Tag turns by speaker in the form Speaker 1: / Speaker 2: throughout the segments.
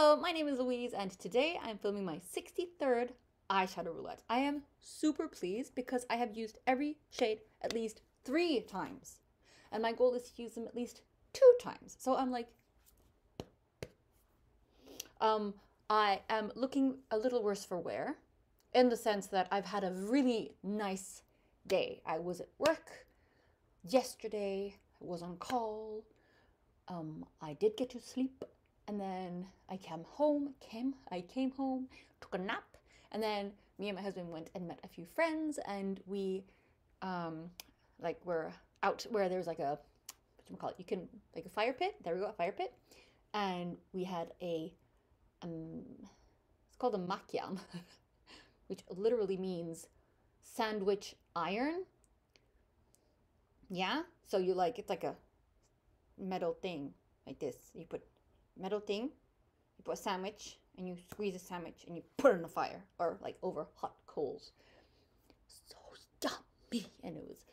Speaker 1: Hello, my name is Louise and today I'm filming my 63rd eyeshadow roulette. I am super pleased because I have used every shade at least 3 times. And my goal is to use them at least 2 times. So I'm like, I am looking a little worse for wear in the sense that I've had a really nice day. I was at work yesterday, I was on call, I did get to sleep. And then I came home, took a nap, and then me and my husband went and met a few friends, and we, were out where there's like a, you can, like a fire pit, there we go, a fire pit, and we had a, it's called a makian, which literally means sandwich iron, yeah, so you like, it's like a metal thing, like this, you put metal thing, you put a sandwich and you squeeze a sandwich and you put it in the fire or like over hot coals. So yummy, and it was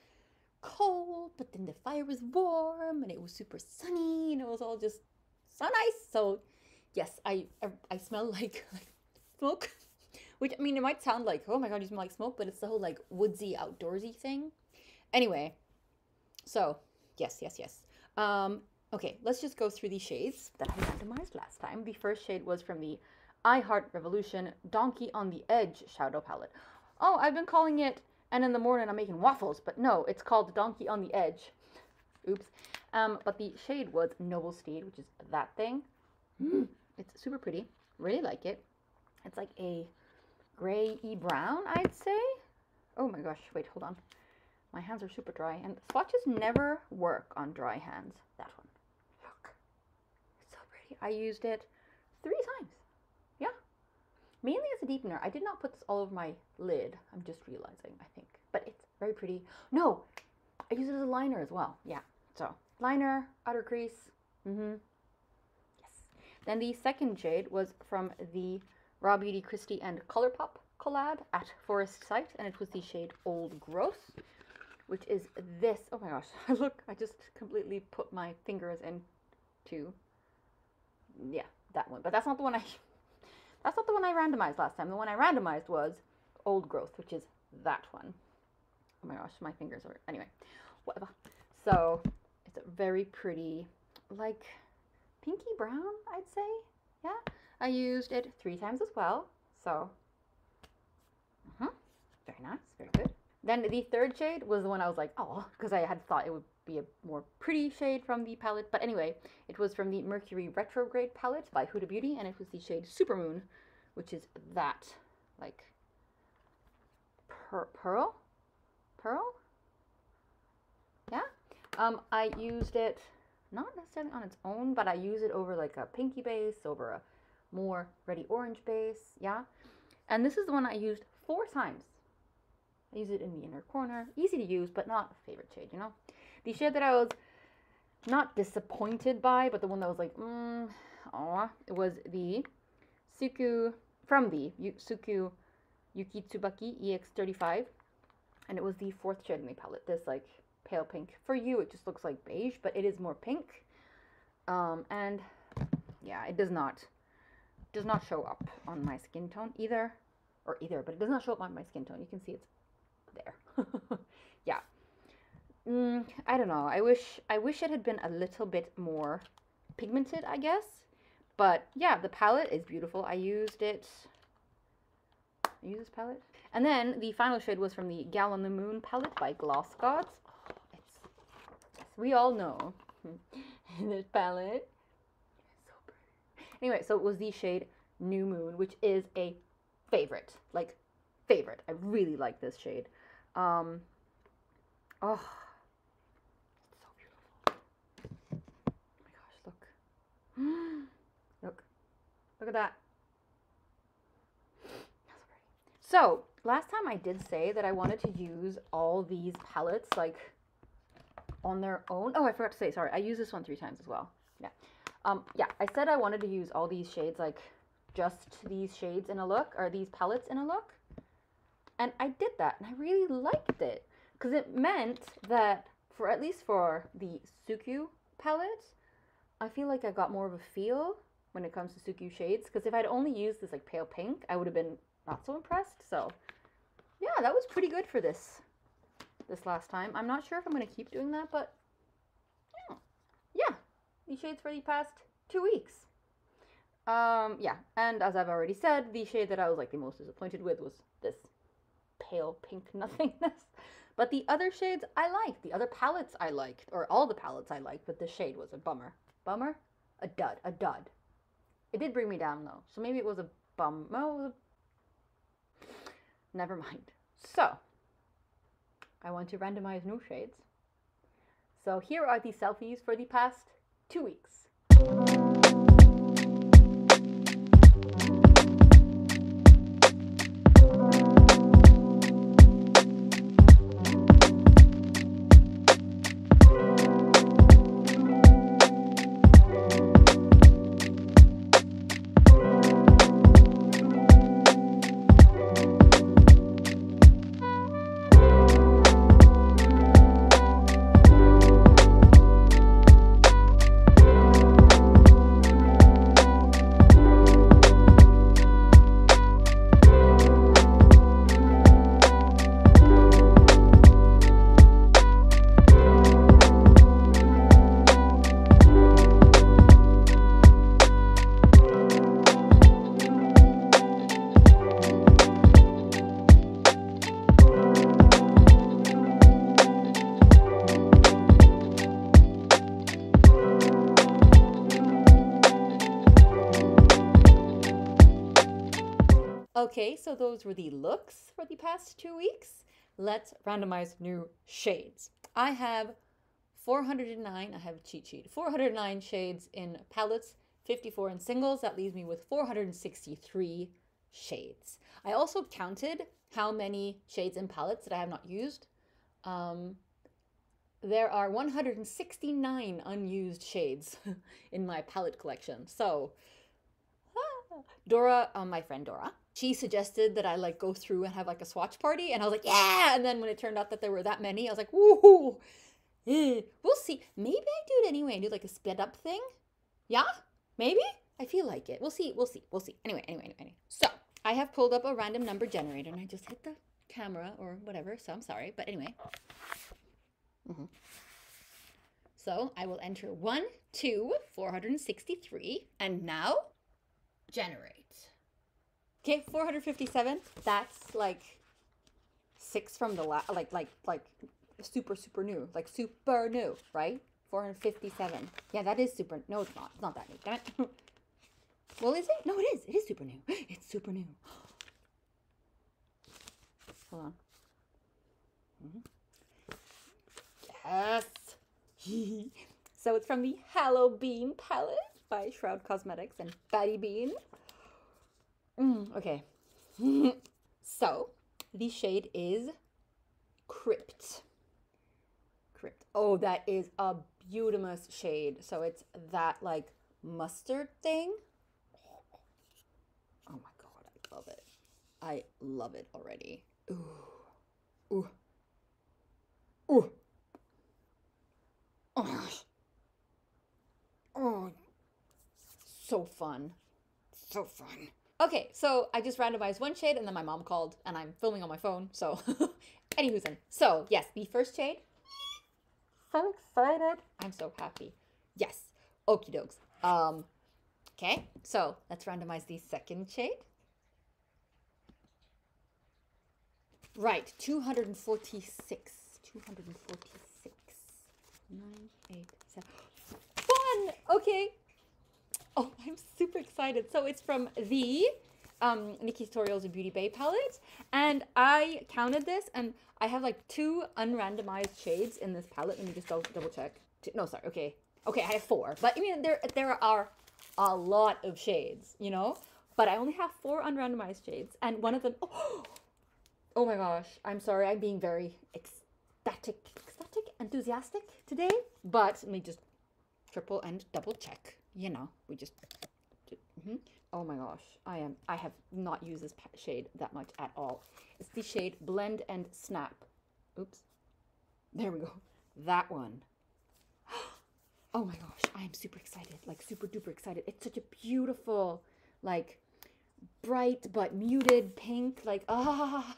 Speaker 1: cold, but then the fire was warm and it was super sunny and it was all just so nice. So yes, I smell like smoke, which I mean it might sound like, oh my god, you smell like smoke, but it's the whole like woodsy outdoorsy thing. Anyway, so yes. Okay, let's just go through these shades that I randomized last time. The first shade was from the I Heart Revolution Donkey on the Edge Shadow Palette. Oh, I've been calling it, and in the morning I'm making waffles, but no, it's called Donkey on the Edge. Oops. But the shade was Noble Steed, which is that thing. It's super pretty. Really like it. It's like a gray-y brown, I'd say. Oh my gosh, wait, hold on. My hands are super dry, and swatches never work on dry hands. That one. I used it 3 times. Yeah. Mainly as a deepener. I did not put this all over my lid. I'm just realizing, I think. But it's very pretty. No! I use it as a liner as well. Yeah. So, liner, outer crease. Yes. Then the second shade was from the Raw Beauty Christie and Colourpop collab at Forest Sight. And it was the shade Old Growth, which is this. Oh my gosh. Look, I just completely put my fingers into... yeah, that one. But that's not the one I randomized last time. The one I randomized was Old Growth, which is that one. Oh my gosh, my fingers are... anyway, whatever. So, it's a very pretty, like, pinky brown, I'd say. Yeah. I used it 3 times as well. So, very nice, very good. Then the third shade was the one I was like, oh, because I had thought it would be a more pretty shade from the palette. But anyway, it was from the Mercury Retrograde palette by Huda Beauty, and it was the shade Supermoon, which is that, like, pearl? Yeah. I used it, not necessarily on its own, but I used it over like a pinky base, over a more reddy orange base, yeah. And this is the one I used 4 times. I use it in the inner corner. Easy to use, but not a favorite shade, you know? The shade that I was not disappointed by, but the one that was like, it was the Suku, from the Suku Yukitsubaki EX35. And it was the 4th shade in the palette, this like pale pink. For you, it just looks like beige, but it is more pink. And yeah, it does not show up on my skin tone either, but it does not show up on my skin tone. You can see it's there. Yeah. I don't know. I wish it had been a little bit more pigmented, I guess. But yeah, the palette is beautiful. I use this palette. And then the final shade was from the Gal on the Moon palette by Gloss Gods. Oh, we all know this palette. It's so pretty. Anyway, so it was the shade New Moon, which is a favorite. Like, favorite. I really like this shade. Oh, it's so beautiful. Oh my gosh, look. Look at that. That's pretty. So, last time I did say that I wanted to use all these palettes, like, on their own. Oh, I forgot to say, sorry, I used this one 3 times as well. Yeah. Yeah, I said I wanted to use all these shades, like, just these shades in a look, or these palettes in a look. And I did that, and I really liked it. Because it meant that, at least for the Suku palette, I feel like I got more of a feel when it comes to Suki shades, because if I'd only used this like pale pink, I would have been not so impressed. So yeah, that was pretty good for this last time. I'm not sure if I'm going to keep doing that, but yeah, these shades for the past 2 weeks. Yeah, and as I've already said, the shade that I was like the most disappointed with was this pale pink nothingness. But the other shades I liked, the other palettes I liked, or all the palettes I liked, but this shade was a bummer. Bummer? A dud. It did bring me down though, so maybe it was a bum. No, never mind. So, I want to randomize new shades. So here are the selfies for the past 2 weeks. Okay, so those were the looks for the past 2 weeks. Let's randomize new shades. I have 409, I have a cheat sheet, 409 shades in palettes, 54 in singles. That leaves me with 463 shades. I also counted how many shades in palettes that I have not used. There are 169 unused shades in my palette collection. So, Dora, my friend Dora, she suggested that I like go through and have like a swatch party, and I was like, yeah. And then when it turned out that there were that many, I was like, woohoo. We'll see. Maybe I do it anyway and do like a sped up thing. Yeah, maybe. I feel like it. We'll see. Anyway. So I have pulled up a random number generator, and I just hit the camera or whatever. So I'm sorry, but anyway. So I will enter 1, 2, 463, and now generate. Okay, 457. That's like 6 from the last, like super new, like super new, right? 457. Yeah, that is super. No, it's not. It's not that new. Damn it. Well, is it? No, it is. It is super new. It's super new. Hold on. Yes. So it's from the Hallobean palette by Shroud Cosmetics and BattyBean. Okay. So the shade is Crypt. Oh, that is a beautiful shade. So it's that like mustard thing. Oh my god, I love it. I love it already. Ooh. Oh, so fun. Okay, so I just randomized one shade, and then my mom called, and I'm filming on my phone, so anywho's in. So yes, the first shade. So excited. I'm so happy. Yes. Okie dokes. Okay, so let's randomize the second shade. Right, 246. 246. 9, 8, 7. Fun! Okay. Oh, I'm super excited. So it's from the NikkieTutorials and BeautyBay palette. And I counted this, and I have like 2 unrandomized shades in this palette. Let me just double check. No, sorry. Okay. Okay, I have 4. But I mean, there are a lot of shades, you know? But I only have 4 unrandomized shades. And one of them... Oh my gosh. I'm sorry. I'm being very enthusiastic today. But let me just triple and double check. You know, we just... Oh my gosh. I have not used this shade that much at all. It's the shade Blend and Snap. Oops. There we go. That one. Oh my gosh, I am super excited, like super duper excited. It's such a beautiful, like bright but muted pink, like ah.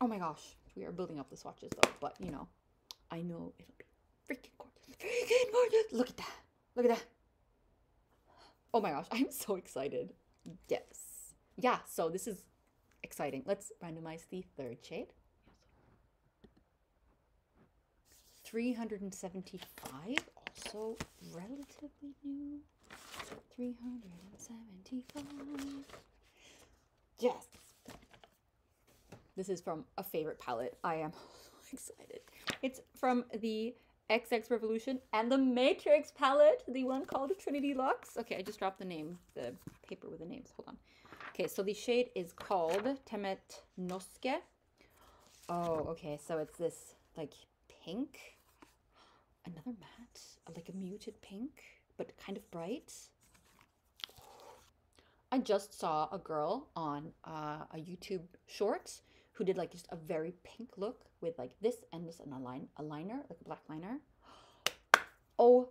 Speaker 1: Oh my gosh, we are building up the swatches though, but you know, I know it'll be freaking gorgeous. Freaking gorgeous. Look at that. Look at that. Oh my gosh, I'm so excited. Yes. Yeah, so this is exciting. Let's randomize the third shade. 375, also relatively new. 375. Yes. This is from a favorite palette. I am so excited. It's from the XX Revolution and the Matrix palette, the one called Trinity Luxx. Okay, I just dropped the name, the paper with the names. Hold on. Okay, so the shade is called Temet Nosce. Oh, okay, so it's this like pink, another matte, like a muted pink, but kind of bright. I just saw a girl on a YouTube short who did like just a very pink look with like this and this and a liner, like a black liner. Oh,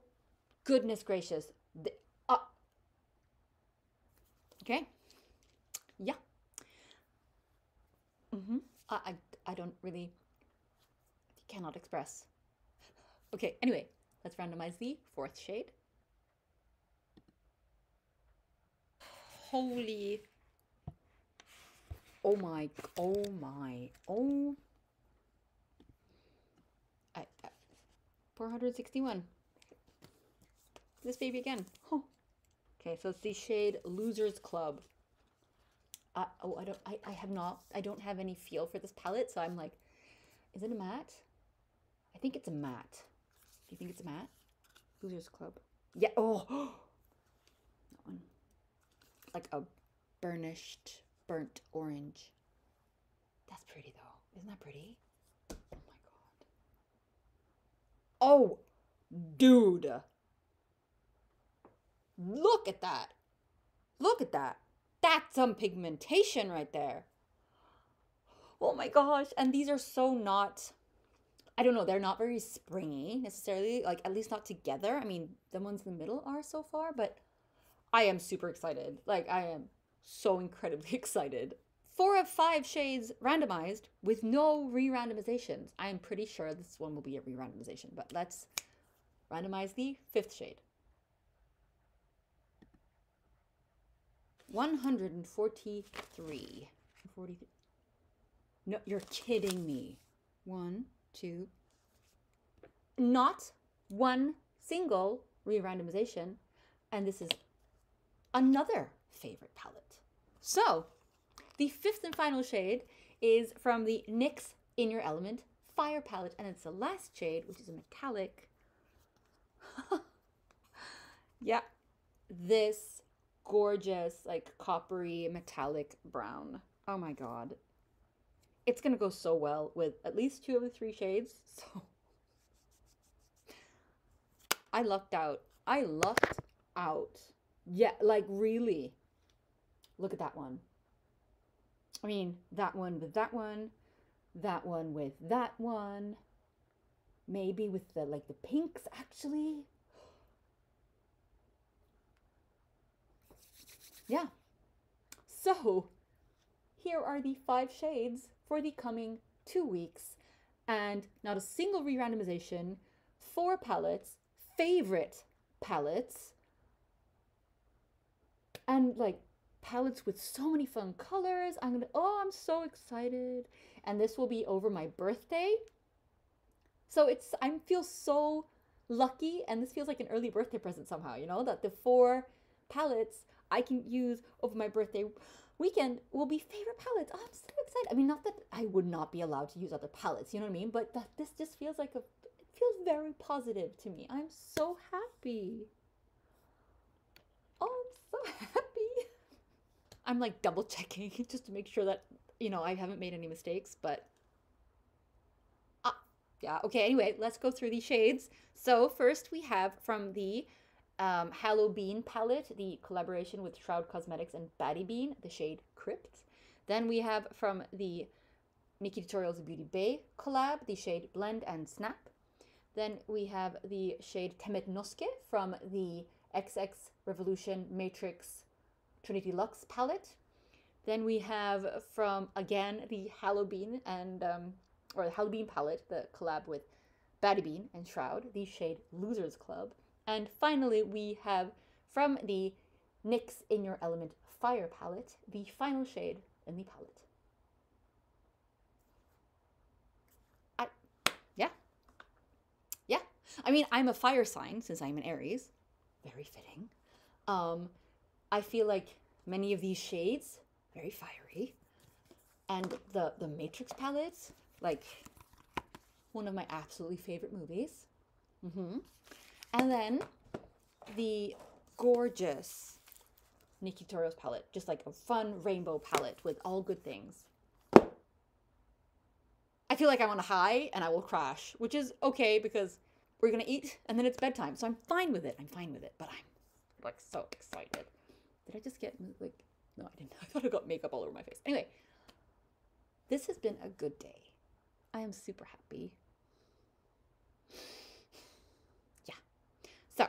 Speaker 1: goodness gracious. Okay. Yeah. I don't really, cannot express. Okay, anyway, let's randomize the fourth shade. Holy, oh my, 461. This baby again. Oh. Okay, so it's the shade Losers Club. I don't have any feel for this palette, so I'm like, is it a matte? I think it's a matte. Do you think it's a matte? Losers Club. Yeah. Oh, that one. Like a burnished, burnt orange. That's pretty though. Isn't that pretty? Oh my god. Oh, dude. Look at that. Look at that. That's some pigmentation right there. Oh my gosh. And these are so not, I don't know, they're not very springy necessarily, like at least not together. I mean, the ones in the middle are so far, but I am super excited. Like I am so incredibly excited. 4 of 5 shades randomized with no re-randomizations. I am pretty sure this one will be a re-randomization, but let's randomize the 5th shade. 143. 43. No, you're kidding me. 1, 2. Not one single re-randomization. And this is another favorite palette. So, the 5th and final shade is from the NYX In Your Element Fire palette. And it's the last shade, which is a metallic. Yeah, this gorgeous, like coppery metallic brown. Oh my god. It's gonna go so well with at least 2 of the 3 shades. So I lucked out. I lucked out. Yeah, like really. Look at that one. I mean, that one with that one, that one with that one, maybe with the like the pinks actually. Yeah. So here are the 5 shades for the coming 2 weeks, and not a single re-randomization, 4 palettes, favorite palettes, and like palettes with so many fun colors. I'm so excited. And this will be over my birthday. So I feel so lucky, and this feels like an early birthday present somehow, you know, that the 4 palettes I can use over my birthday weekend will be favorite palettes. Oh, I'm so excited. I mean, not that I would not be allowed to use other palettes, you know what I mean? But this just feels like it feels very positive to me. I'm so happy. Oh, I'm so happy. I'm like double checking just to make sure that, you know, I haven't made any mistakes, but yeah. Okay, anyway, let's go through these shades. So first we have from the Hallobean palette, the collaboration with Shroud Cosmetics and BattyBean, the shade Crypt. Then we have from the NikkieTutorials BeautyBay collab, the shade Blend and Snap. Then we have the shade Temet Nosce from the XX Revolution Matrix Trinity Luxx palette. Then we have from, again, the Hallobean and, or the Hallobean palette, the collab with BattyBean and Shroud, the shade Losers Club. And finally, we have from the NYX In Your Element Fire palette, the final shade in the palette. Yeah. I mean, I'm a fire sign since I'm an Aries. Very fitting. I feel like many of these shades, very fiery. And the Matrix palettes, like one of my absolutely favorite movies. And then the gorgeous NikkieTutorials palette, just like a fun rainbow palette with all good things. I feel like I'm on a high and I will crash, which is okay because we're gonna eat and then it's bedtime, so I'm fine with it. But I'm like so excited. Did I just get like, no, I didn't. I thought I got makeup all over my face. Anyway, this has been a good day. I am super happy. Yeah. So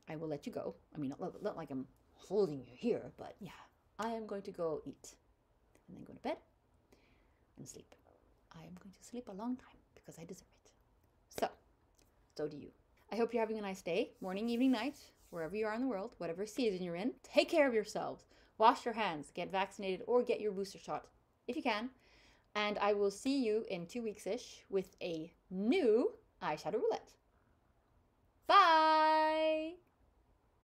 Speaker 1: I will let you go. I mean, not like I'm holding you here, but yeah, I am going to go eat and then go to bed and sleep. I am going to sleep a long time because I deserve it. So do you. I hope you're having a nice day, morning, evening, night, wherever you are in the world, whatever season you're in. Take care of yourselves. Wash your hands, get vaccinated, or get your booster shot if you can. And I will see you in 2 weeks-ish with a new eyeshadow roulette. Bye!